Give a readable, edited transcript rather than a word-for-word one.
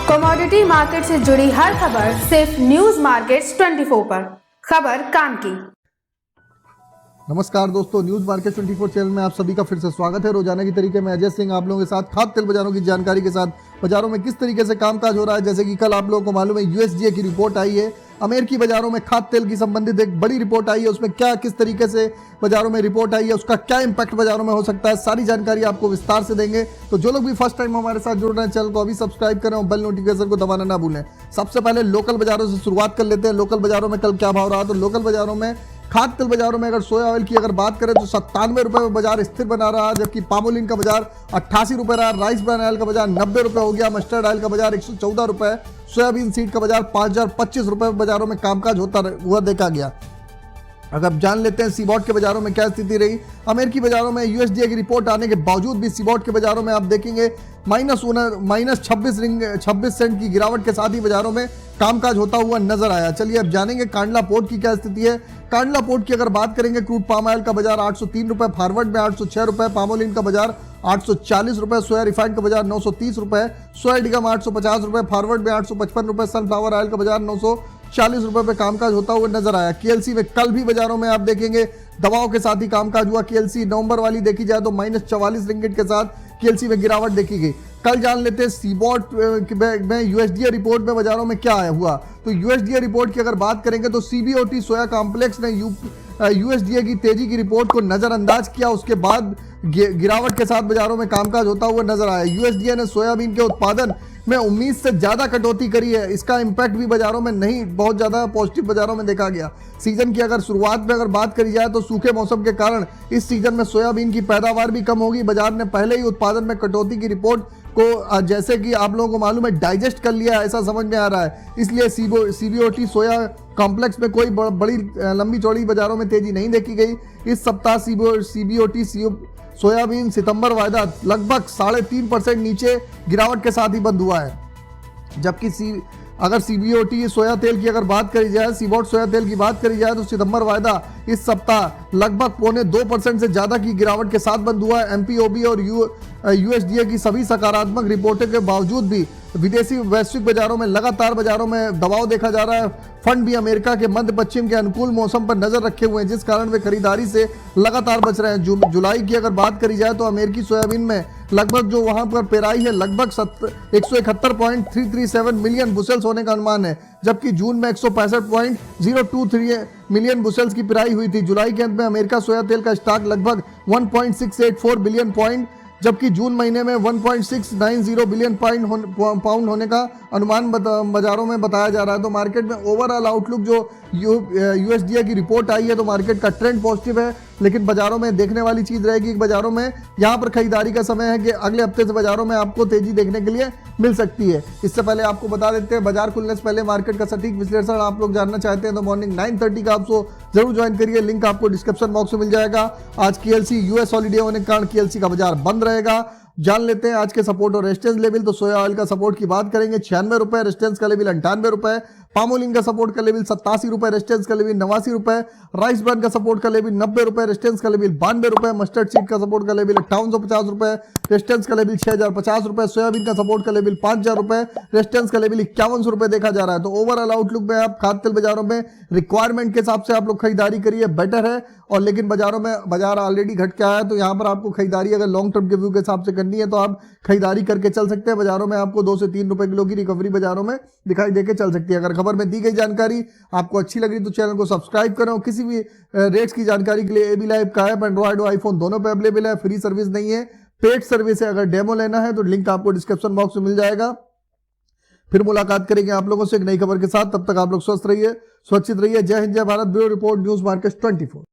Commodity market से जुड़ी हर खबर सिर्फ न्यूज मार्केट्स 24 पर। खबर काम की। नमस्कार दोस्तों, न्यूज मार्केट 24 चैनल में आप सभी का फिर से स्वागत है। रोजाना की तरीके में अजय सिंह आप लोगों के साथ खाद्य तेल बाजारों की जानकारी के साथ बाजारों में किस तरीके से कामकाज हो रहा है। जैसे कि कल आप लोगों को मालूम है यूएसडीए की रिपोर्ट आई है, अमेरिकी बाजारों में खाद्य तेल की संबंधित एक बड़ी रिपोर्ट आई है। उसमें क्या किस तरीके से बाजारों में रिपोर्ट आई है, उसका क्या इंपैक्ट बाजारों में हो सकता है, सारी जानकारी आपको विस्तार से देंगे। तो जो लोग भी फर्स्ट टाइम हमारे साथ जुड़ रहे हैं चैनल को अभी सब्सक्राइब करें और बेल नोटिफिकेशन को दबाना ना भूलें। सबसे पहले लोकल बाजारों से शुरुआत कर लेते हैं। लोकल बाजारों में कल क्या भाव रहा? तो लोकल बाजारों में खाद्य तेल बाजारों में अगर सोया ऑयल की अगर बात करें तो 97 रुपए में बाजार स्थिर बना रहा, जबकि पामोलिन का बाजार 88 रुपए रहा, राइस ब्रान ऑयल का बाजार 90 रुपए हो गया, मस्टर्ड ऑयल का बाजार 114 रुपए, सोयाबीन सीड का बाजार 5025 रुपए बाजारों में कामकाज होता हुआ देखा गया। अगर अब जान लेते हैं सीबॉट के बाजारों में क्या स्थिति रही। अमेरिकी बाजारों में यूएसडीए की रिपोर्ट आने के बावजूद भी सीबॉट के बाजारों में आप देखेंगे माइनस 26 सेंट की गिरावट के साथ ही बाजारों में कामकाज होता हुआ नजर आया। चलिए अब जानेंगे कांडला पोर्ट की क्या स्थिति है। कांडला पोर्ट की अगर बात करेंगे, क्रूड पाम ऑयल का बाजार 803 रुपए, फॉरवर्ड में 806 रुपए, पामोलिन का बाजार 840 रुपए, सोया रिफाइंड का बाजार 930 रुपए, सोया डिगम 850 रुपए, फॉरवर्ड में 855 रुपए, सनफ्लावर ऑयल का बाजार 940 रुपए पे कामकाज होता हुआ नजर आया। केएलसी में कल भी बाजारों में आप देखेंगे दवाओं के साथ ही कामकाज हुआ। केएलसी नवंबर वाली देखी जाए तो -44 रिंगिट के साथ केएलसी में गिरावट देखी गई। कल जान लेते हैं सीबॉट में यूएसडीए रिपोर्ट में बाजारों में क्या आया हुआ। तो यूएसडीए रिपोर्ट की अगर बात करेंगे तो सीबीओटी सोया कॉम्प्लेक्स ने यूएसडीए की तेजी की रिपोर्ट को नजरअंदाज किया। उसके बाद गिरावट के साथ बाजारों में कामकाज होता हुआ नजर आया। यूएसडीए ने सोयाबीन के उत्पादन में उम्मीद से ज्यादा कटौती करी है। इसका इंपैक्ट भी बाजारों में नहीं बहुत ज्यादा पॉजिटिव बाजारों में देखा गया। सीजन की अगर शुरुआत में अगर बात करी जाए तो सूखे मौसम के कारण इस सीजन में सोयाबीन की पैदावार भी कम होगी। बाजार ने पहले ही उत्पादन में कटौती की रिपोर्ट को जैसे कि आप लोगों को मालूम है डाइजेस्ट कर लिया, ऐसा समझ में आ रहा है। इसलिए सीबीओटी सोया कॉम्प्लेक्स में कोई बड़ी लंबी चौड़ी बाजारों में तेजी नहीं देखी गई। इस सप्ताह सीबीओटी सोयाबीन सितंबर वायदा लगभग 3.5% नीचे गिरावट के साथ ही बंद हुआ है। जबकि अगर सीबीओटी सोया तेल की अगर बात करी जाए, सीबॉट सोया तेल की बात करी जाए तो सितंबर वायदा इस सप्ताह लगभग 0.25% से ज्यादा की गिरावट के साथ बंद हुआ है। एमपीओबी और यूएसडीए की सभी सकारात्मक रिपोर्टों के बावजूद भी विदेशी वैश्विक बाजारों में लगातार बाजारों में दबाव देखा जा रहा है। फंड भी अमेरिका के मध्य पश्चिम के अनुकूल मौसम पर नजर रखे हुए हैं, जिस कारण वे खरीदारी से लगातार बच रहे हैं। जुलाई की अगर बात करी जाए तो अमेरिकी सोयाबीन में लगभग जो वहां पर पेराई है लगभग 171.337 मिलियन बुशल्स होने का अनुमान है, जबकि जून में 165.023 मिलियन बुशल्स की पेराई हुई थी। जुलाई के अंत में अमेरिका सोया तेल का स्टॉक लगभग 1.684 बिलियन पॉइंट, जबकि जून महीने में 1.690 बिलियन पाउंड होने का अनुमान बाजारों में बताया जा रहा है। तो मार्केट में ओवरऑल आउटलुक जो यूएसडीए की रिपोर्ट आई है तो मार्केट का ट्रेंड पॉजिटिव है, लेकिन बाजारों में देखने वाली चीज रहेगी कि बाजारों में यहाँ पर खरीदारी का समय है कि अगले हफ्ते से बाजारों में आपको तेजी देखने के लिए मिल सकती है। इससे पहले आपको बता देते हैं बाजार खुलने से पहले मार्केट का सटीक विश्लेषण आप लोग जानना चाहते हैं तो मॉर्निंग 9:30 का आपको जरूर ज्वाइन करिए। लिंक आपको डिस्क्रिप्शन बॉक्स में मिल जाएगा। आज केएलसी यूएस हॉलीडे होने के कारण केएलसी का बाजार बंद रहेगा। जान लेते हैं आज के सपोर्ट और रेजिस्टेंस लेवल। तो सोया ऑयल का सपोर्ट की बात करेंगे 96 रुपए, रेजिस्टेंस का लेवल 98 रुपए, पामोलिन का सपोर्ट का लेवल 87 रुपए, रेजिस्टेंस का लेवल 89 रुपए, राइस ब्रान का सपोर्ट का लेवल 90 रुपए, रेजिस्टेंस का लेवल 92 रुपए, मस्टर्ड सीड का सपोर्ट का लेवल 5850 रुपए, रेजिस्टेंस का लेवल 6050 रुपए, सोयाबीन का सपोर्ट का लेवल 5000 रुपए, रेजिस्टेंस का लेवल 5100 रुपए देखा जा रहा है। तो ओवरऑल आउटलुक में आप खाद्य तेल बाजारों में रिक्वायरमेंट के हिसाब से आप लोग खरीदारी करिए, बेटर है। और लेकिन बाजारों में बाजार ऑलरेडी घट के आया है तो यहाँ पर आपको खरीदारी अगर लॉन्ग टर्म के व्यू के हिसाब से करनी है तो आप खरीदारी करके चल सकते हैं। बाजारों में आपको 2 से 3 रुपए किलो की रिकवरी बाजारों में दिखाई देके चल सकती है। अगर खबर में दी गई जानकारी आपको अच्छी लगी तो चैनल को सब्सक्राइब करें। और किसी भी रेट्स की जानकारी के लिए एबी लाइव का ऐप एंड्रॉइड और आईफोन दोनों पे अवेलेबल है। फ्री सर्विस नहीं है, पेड सर्विस है। अगर डेमो लेना है तो लिंक आपको डिस्क्रिप्शन बॉक्स में मिल जाएगा। फिर मुलाकात करेंगे आप लोगों से एक नई खबर के साथ। तब तक आप लोग स्वस्थ रहिए, सुरक्षित रहिए। जय हिंद, जय Bharat. Bureau report, news market 24।